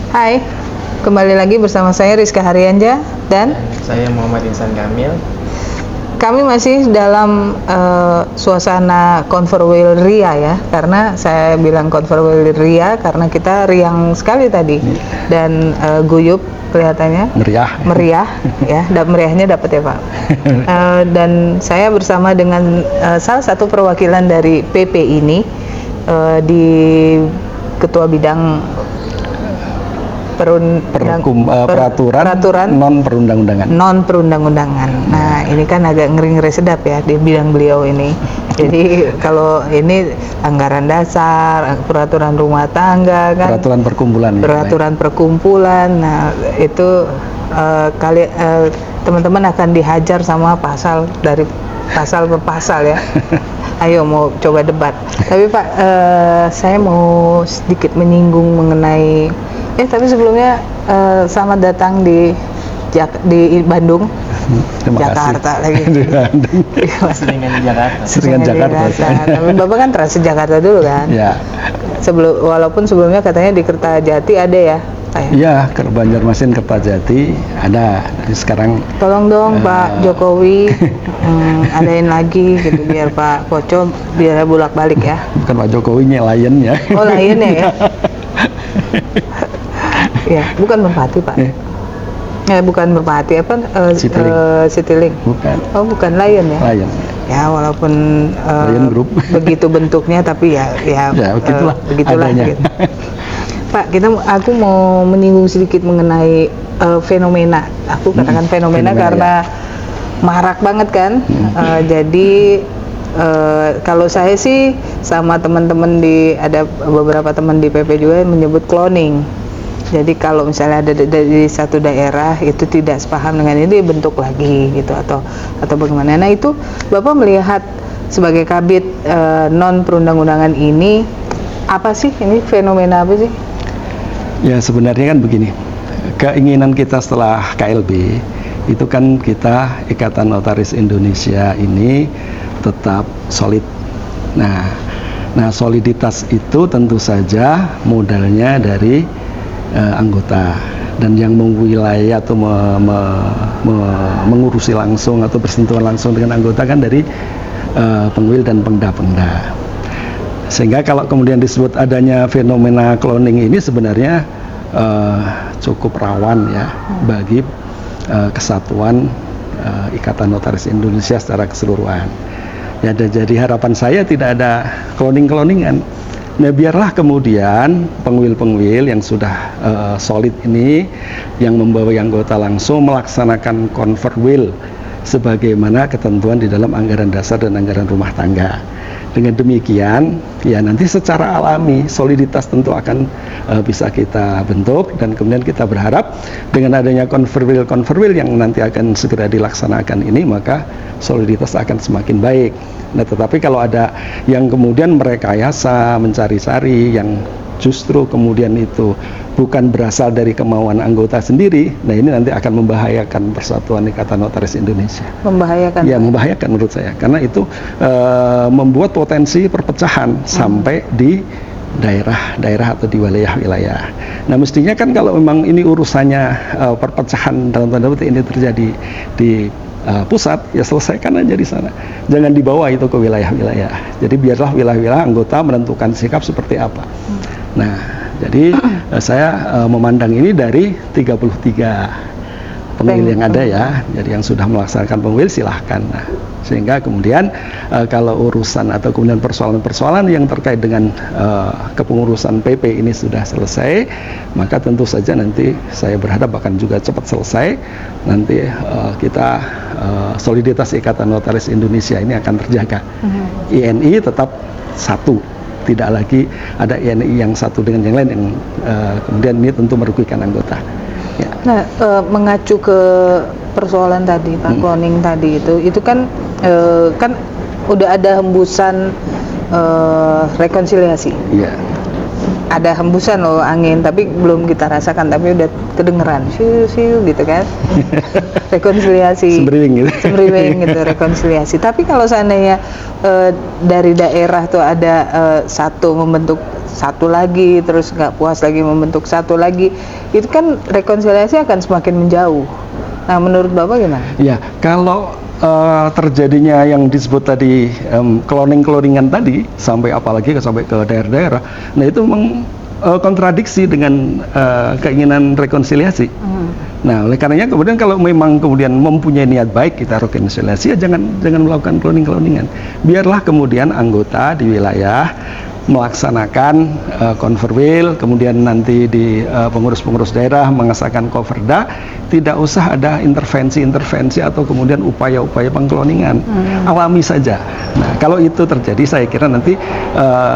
Hai, kembali lagi bersama saya Rizka Haryanja dan Saya Muhammad Insan Kamil. kami masih dalam suasana Converwheel Ria ya, karena saya bilang Converwheel Ria karena kita riang sekali tadi dan guyup kelihatannya meriah ya, meriahnya dapat ya Pak. Dan saya bersama dengan salah satu perwakilan dari PP ini di Ketua Bidang peraturan non perundang-undangan. Nah, ini kan agak ngeri-ngeri sedap ya di bidang beliau ini. Jadi kalau ini anggaran dasar, peraturan rumah tangga kan, peraturan perkumpulan. Nah, itu teman-teman akan dihajar sama pasal per pasal ya. Ayo mau coba debat. Tapi Pak, saya mau sedikit menyinggung mengenai tapi sebelumnya selamat datang di Bandung. Jakarta lagi. Seringan di Jakarta. Seringan Jakarta. Tapi Bapak kan Transjakarta dulu kan? Ya. Walaupun sebelumnya katanya di Kertajati ada ya? Iya, ke Banjarmasin, Kertajati ada. Jadi sekarang tolong dong Pak Jokowi adain lagi gitu biar Pak Koco biar bolak-balik ya. Bukan Pak Jokowinya, Lion-nya. Oh, Lion-nya ya. Ya, bukan Merpati Pak. Bukan Merpati apa? Citylink. Bukan. Oh, bukan Lion ya. Lion. Ya, walaupun Lion Group. Begitu bentuknya, tapi ya begitulah. Gitu. Pak, aku mau menyinggung sedikit mengenai fenomena. Aku katakan fenomena karena marak banget kan. Jadi kalau saya sih sama teman-teman ada beberapa teman di PP juga yang menyebut cloning. Jadi kalau misalnya ada dari satu daerah itu tidak sepaham dengan ini dibentuk lagi gitu atau bagaimana. Nah, itu Bapak melihat sebagai kabid non perundang-undangan ini apa sih, ini fenomena apa sih? Ya, sebenarnya kan begini. Keinginan kita setelah KLB itu kan kita Ikatan Notaris Indonesia ini tetap solid. Nah, soliditas itu tentu saja modalnya dari anggota, dan yang mengwilayah atau mengurusi langsung atau bersentuhan langsung dengan anggota kan dari pengwil dan pengda. Sehingga kalau kemudian disebut adanya fenomena cloning ini sebenarnya cukup rawan ya bagi kesatuan Ikatan Notaris Indonesia secara keseluruhan. Ya, jadi harapan saya tidak ada cloning-cloningan. Nah, biarlah kemudian pengwil-pengwil yang sudah solid ini yang membawa anggota langsung melaksanakan Converwheel sebagaimana ketentuan di dalam anggaran dasar dan anggaran rumah tangga. Dengan demikian, ya nanti secara alami soliditas tentu akan bisa kita bentuk, dan kemudian kita berharap dengan adanya Converwheel yang nanti akan segera dilaksanakan ini, maka soliditas akan semakin baik. Nah, tetapi kalau ada yang kemudian merekayasa, mencari-cari, yang justru kemudian itu bukan berasal dari kemauan anggota sendiri, nah ini nanti akan membahayakan Persatuan Ikatan Notaris Indonesia. Membahayakan? Ya, membahayakan menurut saya, karena itu membuat potensi perpecahan sampai di daerah-daerah atau di wilayah-wilayah. Nah, mestinya kan kalau memang ini urusannya perpecahan dalam tanda petik ini terjadi di pusat, ya selesaikan aja di sana. Jangan dibawa itu ke wilayah-wilayah. Jadi biarlah wilayah-wilayah anggota menentukan sikap seperti apa. Nah, jadi saya memandang ini dari 33 pengwil yang ada ya. Jadi yang sudah melaksanakan pengwil silahkan. Nah, sehingga kemudian kalau urusan atau kemudian persoalan-persoalan yang terkait dengan kepengurusan PP ini sudah selesai, maka tentu saja nanti saya berharap akan juga cepat selesai. Nanti kita soliditas Ikatan Notaris Indonesia ini akan terjaga. INI tetap satu, tidak lagi ada INI yang satu dengan yang lain yang kemudian ini tentu merugikan anggota. Ya. Nah, mengacu ke persoalan tadi Pak cloning tadi itu kan kan udah ada hembusan rekonsiliasi. Iya. ada hembusan loh angin, tapi belum kita rasakan, tapi udah kedengeran siu gitu kan. Rekonsiliasi Sembriwing gitu. sembriwing gitu, rekonsiliasi. Tapi kalau seandainya dari daerah tuh ada satu membentuk satu lagi, terus nggak puas lagi membentuk satu lagi, itu kan rekonsiliasi akan semakin menjauh. Nah, menurut Bapak gimana? Ya, kalau terjadinya yang disebut tadi cloning-cloningan tadi sampai apalagi sampai ke daerah-daerah, nah itu memang kontradiksi dengan keinginan rekonsiliasi. Nah, oleh karenanya kemudian kalau memang kemudian mempunyai niat baik kita rekonsiliasi, ya jangan melakukan cloning-cloningan. Biarlah kemudian anggota di wilayah melaksanakan konferwil, kemudian nanti di pengurus-pengurus daerah mengesahkan koperda, tidak usah ada intervensi atau kemudian upaya-upaya pengkloningan, alami saja. Nah, kalau itu terjadi, saya kira nanti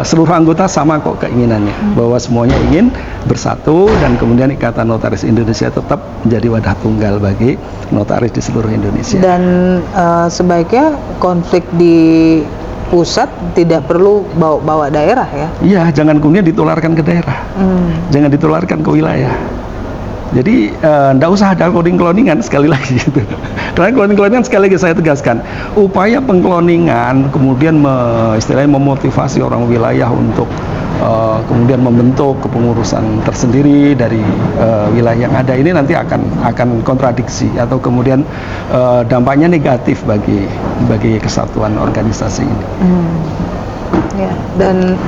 seluruh anggota sama kok keinginannya, bahwa semuanya ingin bersatu dan kemudian Ikatan Notaris Indonesia tetap menjadi wadah tunggal bagi notaris di seluruh Indonesia. Dan sebaiknya konflik di pusat tidak perlu bawa daerah ya. Iya, jangan kemudian ditularkan ke daerah, jangan ditularkan ke wilayah. Jadi nggak usah ada cloning-cloningan sekali lagi gitu. Karena cloning-cloningan sekali lagi saya tegaskan, upaya pengkloningan kemudian istilahnya memotivasi orang wilayah untuk kemudian membentuk kepengurusan tersendiri dari wilayah yang ada ini nanti akan kontradiksi atau kemudian dampaknya negatif bagi kesatuan organisasi ini. Ya,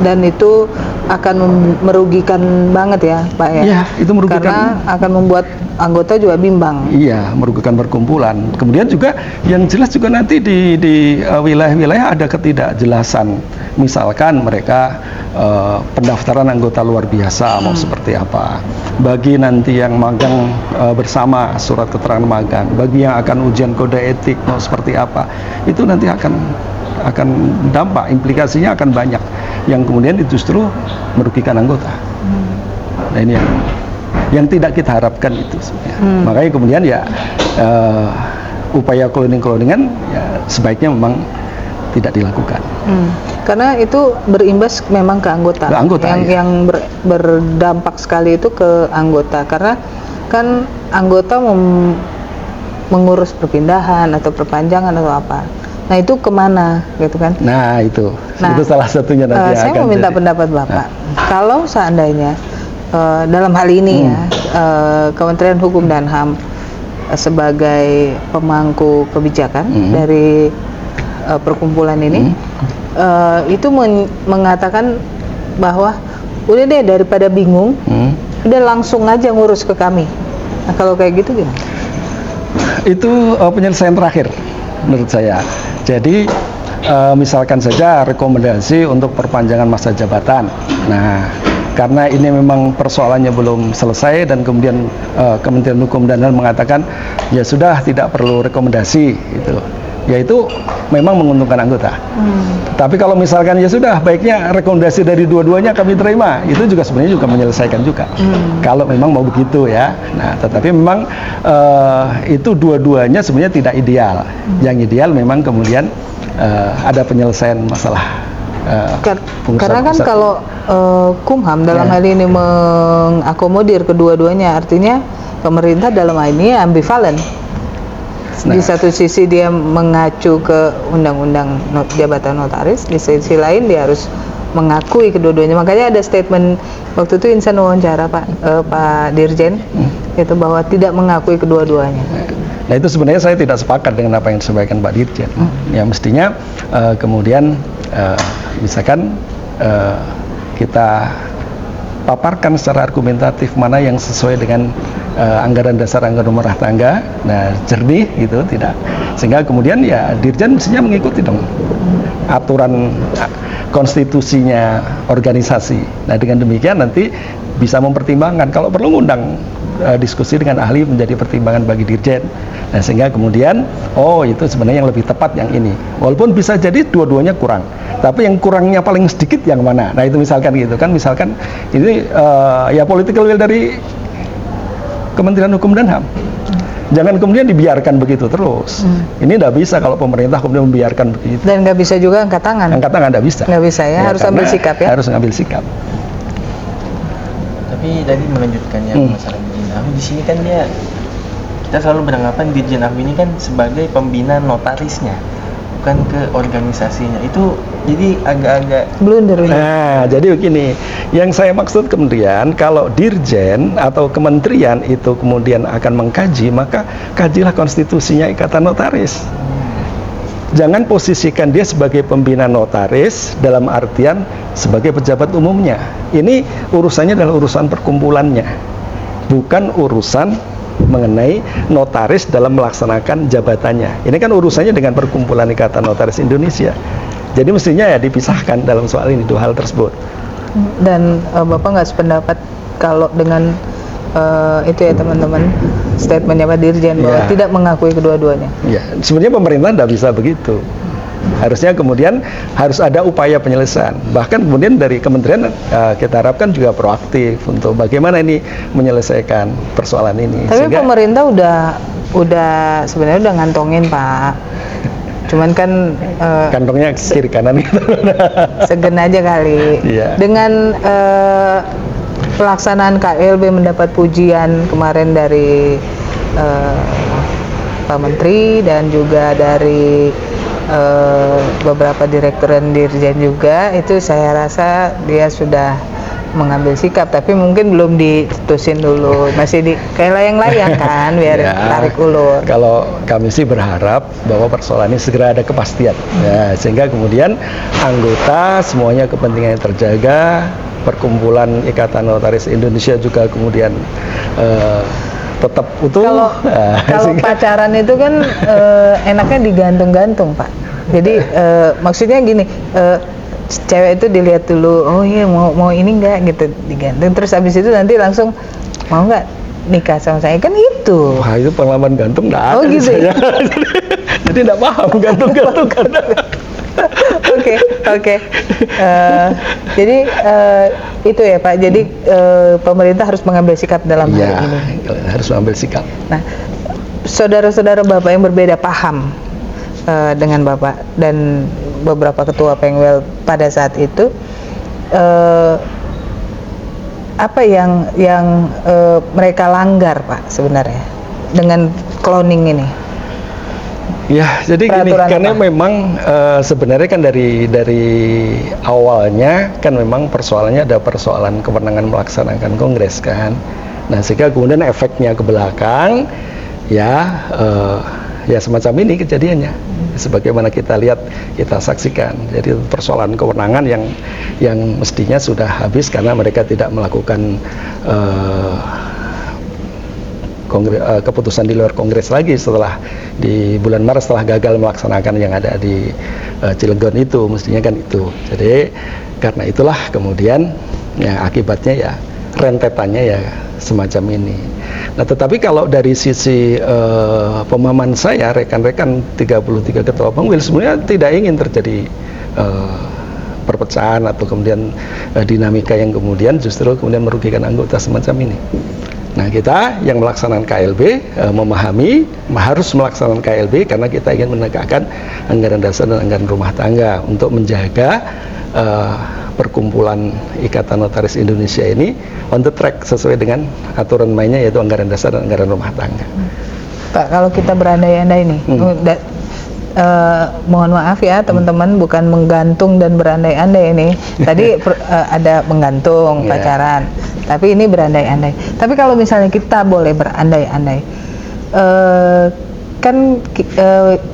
dan itu akan merugikan banget ya, Pak ya. Iya, itu merugikan. Karena akan membuat anggota juga bimbang. Iya, merugikan perkumpulan. Kemudian juga yang jelas juga nanti di wilayah-wilayah ada ketidakjelasan. Misalkan mereka pendaftaran anggota luar biasa mau seperti apa. Bagi nanti yang magang bersama surat keterangan magang, bagi yang akan ujian kode etik mau seperti apa. Itu nanti akan dampak implikasinya akan banyak yang kemudian justru merugikan anggota. Nah, ini yang tidak kita harapkan itu sebenarnya. Makanya kemudian ya upaya cloning-cloningan ya sebaiknya memang tidak dilakukan. Karena itu berimbas memang ke anggota. Yang berdampak sekali itu ke anggota, karena kan anggota mengurus perpindahan atau perpanjangan atau apa. Nah, itu kemana gitu kan? Nah, itu salah satunya nanti saya akan mau minta jadi. pendapat Bapak. Kalau seandainya dalam hal ini ya Kementerian Hukum dan HAM sebagai pemangku kebijakan dari perkumpulan ini itu mengatakan bahwa udah deh daripada bingung, udah langsung aja ngurus ke kami. Nah, kalau kayak gitu gimana? Itu penyelesaian terakhir menurut saya. Jadi misalkan saja rekomendasi untuk perpanjangan masa jabatan. Nah, karena ini memang persoalannya belum selesai dan kemudian Kementerian Hukum dan HAM mengatakan ya sudah tidak perlu rekomendasi gitu. Ya itu memang menguntungkan anggota. Tapi kalau misalkan ya sudah baiknya rekomendasi dari dua-duanya kami terima, itu juga sebenarnya juga menyelesaikan juga. Kalau memang mau begitu ya. Nah, tetapi memang itu dua-duanya sebenarnya tidak ideal. Yang ideal memang kemudian ada penyelesaian masalah. Karena kan kalau Kumham dalam hal ini mengakomodir kedua-duanya, artinya pemerintah dalam hal ini ambivalen. Di satu sisi dia mengacu ke undang-undang jabatan notaris, di sisi lain dia harus mengakui kedua-duanya. Makanya ada statement waktu itu insan wawancara Pak Dirjen itu bahwa tidak mengakui kedua-duanya. Nah, itu sebenarnya saya tidak sepakat dengan apa yang disampaikan Pak Dirjen. Ya mestinya kemudian misalkan kita paparkan secara argumentatif mana yang sesuai dengan anggaran dasar anggaran rumah tangga, nah jernih gitu, tidak, sehingga kemudian ya Dirjen mestinya mengikuti dong aturan konstitusinya organisasi. Nah, dengan demikian nanti bisa mempertimbangkan, kalau perlu ngundang diskusi dengan ahli menjadi pertimbangan bagi Dirjen. Nah, sehingga kemudian itu sebenarnya yang lebih tepat yang ini, walaupun bisa jadi dua-duanya kurang, tapi yang kurangnya paling sedikit yang mana. Nah, itu misalkan gitu kan, misalkan ini ya political will dari Kementerian Hukum dan HAM. Jangan kemudian dibiarkan begitu terus. Ini tidak bisa kalau pemerintah kemudian membiarkan begitu. Dan nggak bisa juga angkat tangan. Angkat tangan tidak bisa. Nggak bisa ya, harus ambil sikap ya. Harus ngambil sikap. Tapi tadi melanjutkannya masalah Dirjen Ahmi, di sini kan kita selalu beranggapan Dirjen Ahmi ini kan sebagai pembina notarisnya, bukan ke organisasinya. Itu jadi agak-agak Blunder ini. Nah, jadi begini, yang saya maksud kemudian kalau dirjen atau kementerian itu kemudian akan mengkaji, maka kajilah konstitusinya Ikatan Notaris. Jangan posisikan dia sebagai pembina notaris dalam artian sebagai pejabat umumnya. Ini urusannya adalah urusan perkumpulannya, bukan urusan mengenai notaris dalam melaksanakan jabatannya. Ini kan urusannya dengan perkumpulan Ikatan Notaris Indonesia. Jadi mestinya ya dipisahkan dalam soal ini dua hal tersebut. Dan Bapak nggak sependapat kalau dengan itu ya teman-teman, statementnya Pak Dirjen bahwa Ya. tidak mengakui kedua-duanya. Ya, sebenarnya pemerintah tidak bisa begitu. Harusnya kemudian harus ada upaya penyelesaian. Bahkan kemudian dari kementerian kita harapkan juga proaktif untuk bagaimana ini menyelesaikan persoalan ini. Tapi Sehingga- pemerintah udah sebenarnya udah ngantongin Pak. Cuman kan kantongnya kiri kanan gitu. segen aja kali. Iya. Dengan pelaksanaan KLB mendapat pujian kemarin dari Pak Menteri dan juga dari beberapa direktur dan dirjen juga, itu saya rasa dia sudah mengambil sikap, tapi mungkin belum ditusin dulu, masih kayak layang-layang kan, biar Ya, tarik ulur. Kalau kami sih berharap bahwa persoalan ini segera ada kepastian, ya, sehingga kemudian anggota semuanya kepentingannya terjaga, perkumpulan Ikatan Notaris Indonesia juga kemudian tetap utuh. Kalau Sehingga- pacaran itu kan enaknya digantung-gantung Pak. Jadi maksudnya gini, cewek itu dilihat dulu, oh iya mau ini enggak gitu, digantung, terus habis itu nanti langsung mau nggak nikah sama saya, kan itu. Wah, itu pengalaman gantung nggak ada Oh, di gitu ya? saya. Jadi nggak paham gantung-gantung karena Oke. Jadi itu ya Pak. Jadi pemerintah harus mengambil sikap dalam hal ya, ini. harus mengambil sikap. Nah, saudara-saudara Bapak yang berbeda paham dengan Bapak dan beberapa ketua Pengwel pada saat itu, apa yang mereka langgar Pak sebenarnya dengan cloning ini? Ya, jadi gini, Peraturan karena apa? memang sebenarnya kan dari awalnya kan memang persoalannya ada persoalan kewenangan melaksanakan kongres kan. Nah, sehingga kemudian efeknya ke belakang ya semacam ini kejadiannya. Sebagaimana kita lihat, kita saksikan. Jadi persoalan kewenangan yang mestinya sudah habis karena mereka tidak melakukan keputusan di luar kongres lagi setelah di bulan Maret, setelah gagal melaksanakan yang ada di Cilegon itu, mestinya kan itu. Jadi karena itulah kemudian ya akibatnya ya rentetannya ya semacam ini. Nah, tetapi kalau dari sisi pemahaman saya, rekan-rekan 33 ketua Pengwil sebenarnya tidak ingin terjadi perpecahan atau kemudian dinamika yang kemudian justru kemudian merugikan anggota semacam ini. Nah, kita yang melaksanakan KLB memahami harus melaksanakan KLB karena kita ingin menegakkan anggaran dasar dan anggaran rumah tangga untuk menjaga perkumpulan Ikatan Notaris Indonesia ini on the track sesuai dengan aturan mainnya, yaitu anggaran dasar dan anggaran rumah tangga. Pak, kalau kita berandai-andai nih, mohon maaf ya teman-teman, bukan menggantung dan berandai-andai ini. Tadi ada menggantung, Yeah. pacaran, tapi ini berandai-andai. Tapi kalau misalnya kita boleh berandai-andai, kan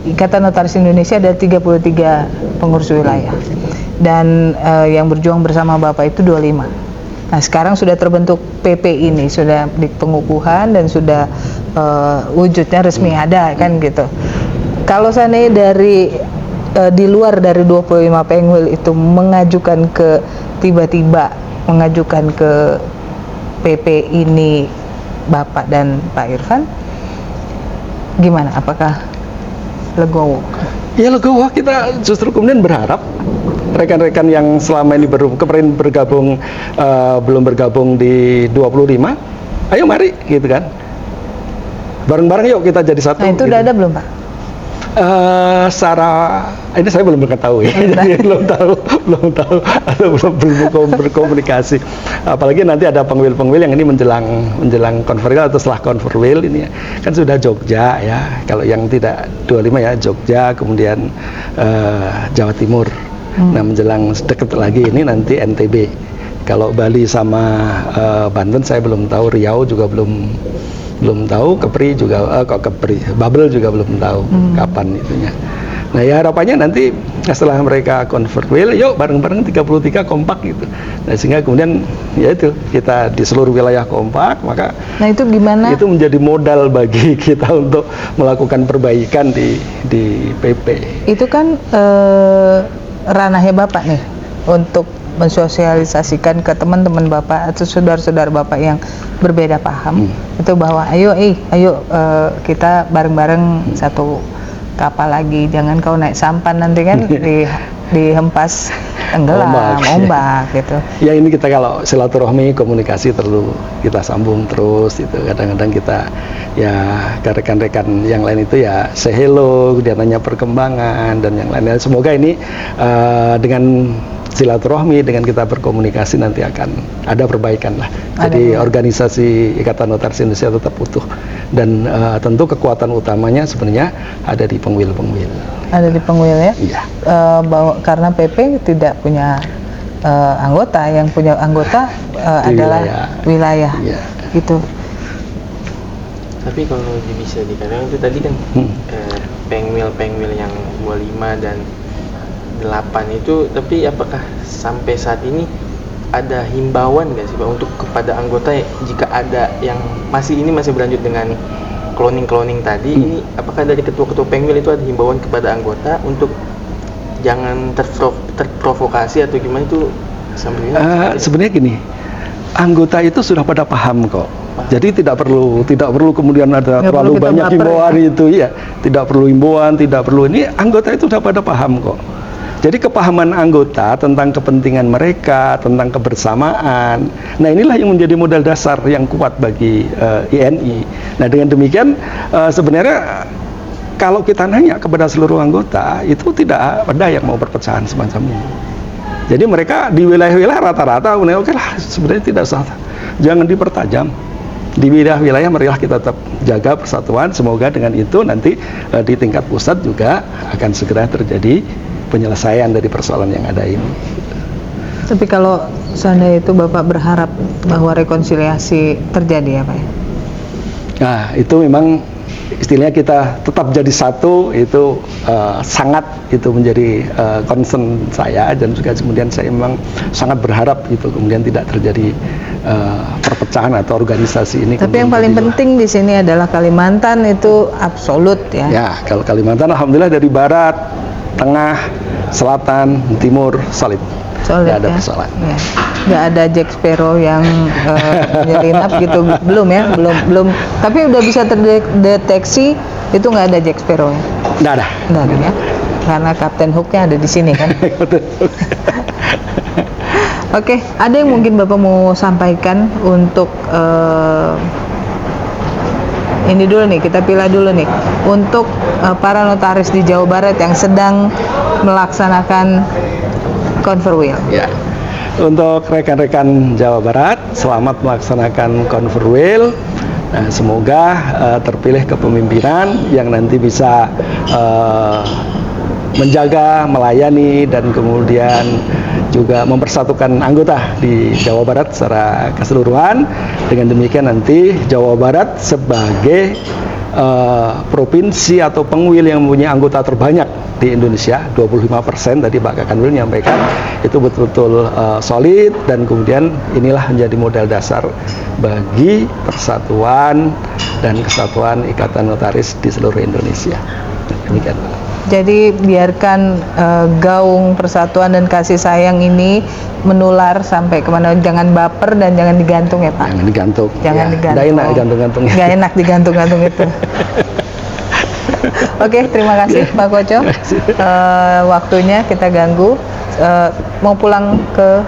Ikatan Notaris Indonesia ada 33 pengurus wilayah, dan yang berjuang bersama Bapak itu 25. Nah, sekarang sudah terbentuk PP ini, sudah di pengukuhan dan sudah wujudnya resmi ada kan gitu. Kalau seandainya dari di luar dari 25 Pengwil itu mengajukan tiba-tiba mengajukan ke PP ini Bapak dan Pak Irfan, gimana? Apakah legowo? Ya legowo, kita justru kemudian berharap rekan-rekan yang selama ini kemarin bergabung belum bergabung di 25, ayo mari gitu kan, bareng-bareng yuk kita jadi satu. Nah, itu gitu. udah ada belum Pak? Secara ini saya belum ketahui, jadi belum tahu atau belum berkomunikasi. Apalagi nanti ada pengwil yang ini menjelang konferwil atau setelah konferwil ini kan sudah Jogja ya. Kalau yang tidak 25 ya Jogja, kemudian Jawa Timur. Nah menjelang dekat lagi ini nanti NTB. Kalau Bali sama Banten saya belum tahu, Riau juga belum tahu, Kepri juga Babel juga belum tahu kapan itunya. Nah ya harapannya nanti setelah mereka konferwil, yuk bareng-bareng 33 kompak gitu. Nah sehingga kemudian ya itu kita di seluruh wilayah kompak, maka Nah itu gimana? itu menjadi modal bagi kita untuk melakukan perbaikan di PP. Itu kan ranahnya Bapak nih untuk mensosialisasikan ke teman-teman Bapak atau saudara-saudara Bapak yang berbeda paham itu bahwa ayo kita bareng-bareng satu kapal lagi, jangan kau naik sampan nanti kan dihempas tenggelam ombak gitu. Ya ini kita kalau silaturahmi komunikasi perlu kita sambung terus itu. Kadang-kadang kita ya ke rekan-rekan yang lain itu ya say hello, dia nanya perkembangan dan yang lainnya. Semoga ini dengan silaturahmi, dengan kita berkomunikasi nanti akan ada perbaikan lah. Jadi organisasi Ikatan Notaris Indonesia tetap utuh dan tentu kekuatan utamanya sebenarnya ada di pengwil-pengwil. Ada di pengwil ya? Iya. Bahwa karena PP tidak punya anggota, yang punya anggota adalah wilayah. Iya. Gitu. Tapi kalau bisa dikatakan itu tadi kan pengwil yang 25 dan 8 itu, tapi apakah sampai saat ini ada himbauan nggak sih Pak untuk kepada anggota jika ada yang masih berlanjut dengan cloning tadi ini, apakah dari ketua-ketua pengwil itu ada himbauan kepada anggota untuk jangan terprovokasi atau gimana itu sambil sebenarnya gini, anggota itu sudah pada paham kok. Jadi tidak perlu kemudian ada terlalu banyak himbauan itu ya. Tidak perlu himbauan, tidak perlu ini, anggota itu sudah pada paham kok. Jadi kepahaman anggota tentang kepentingan mereka, tentang kebersamaan. Nah inilah yang menjadi modal dasar yang kuat bagi INI. Nah dengan demikian sebenarnya kalau kita nanya kepada seluruh anggota itu tidak ada yang mau perpecahan semacam ini. Jadi mereka di wilayah-wilayah rata-rata oke lah sebenarnya tidak usah, jangan dipertajam. Di wilayah-wilayah marilah kita tetap jaga persatuan. Semoga dengan itu nanti di tingkat pusat juga akan segera terjadi penyelesaian dari persoalan yang ada ini. Tapi kalau seandainya itu Bapak berharap bahwa rekonsiliasi terjadi ya Pak? Nah itu memang istilahnya kita tetap jadi satu itu sangat itu menjadi concern saya, dan juga kemudian saya memang sangat berharap itu kemudian tidak terjadi perpecahan atau organisasi ini. Tapi yang paling penting di sini adalah Kalimantan itu absolut ya. Ya kalau Kalimantan alhamdulillah dari barat, tengah, selatan, timur solid. Nggak ada persoalan. Ya. Nggak ada Jack Sparrow yang menyelinap gitu, belum ya, belum. Tapi udah bisa terdeteksi itu nggak ada Jack Sparrow ya? Nggak ada ya, karena Kapten Hook-nya ada di sini kan. Oke, ada yang mungkin Bapak mau sampaikan untuk ini dulu nih, kita pilih dulu nih untuk para notaris di Jawa Barat yang sedang melaksanakan konferwil. Ya. Untuk rekan-rekan Jawa Barat, selamat melaksanakan konferwil. Nah, semoga terpilih kepemimpinan yang nanti bisa menjaga, melayani, dan kemudian juga mempersatukan anggota di Jawa Barat secara keseluruhan. Dengan demikian nanti Jawa Barat sebagai provinsi atau pengwil yang mempunyai anggota terbanyak di Indonesia, 25% tadi Pak Kakanwil menyampaikan, itu betul-betul solid, dan kemudian inilah menjadi modal dasar bagi persatuan dan kesatuan Ikatan Notaris di seluruh Indonesia. Demikian Pak. Jadi biarkan gaung persatuan dan kasih sayang ini menular sampai kemana, jangan baper dan jangan digantung ya Pak. Jangan digantung. Jangan ya, digantung. Nggak enak digantung-gantung. Nggak enak digantung-gantung itu. Oke, terima kasih Pak Koco. Waktunya kita ganggu. Mau pulang ke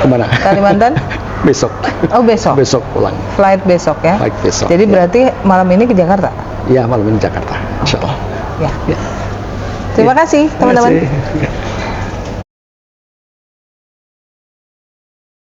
kemana? Kalimantan? Besok. Oh besok. Besok pulang. Flight besok ya. Flight besok. Jadi ya. berarti malam ini ke Jakarta? Iya, malam ini Jakarta. Insya Allah. Ya. Terima kasih teman-teman. Terima kasih.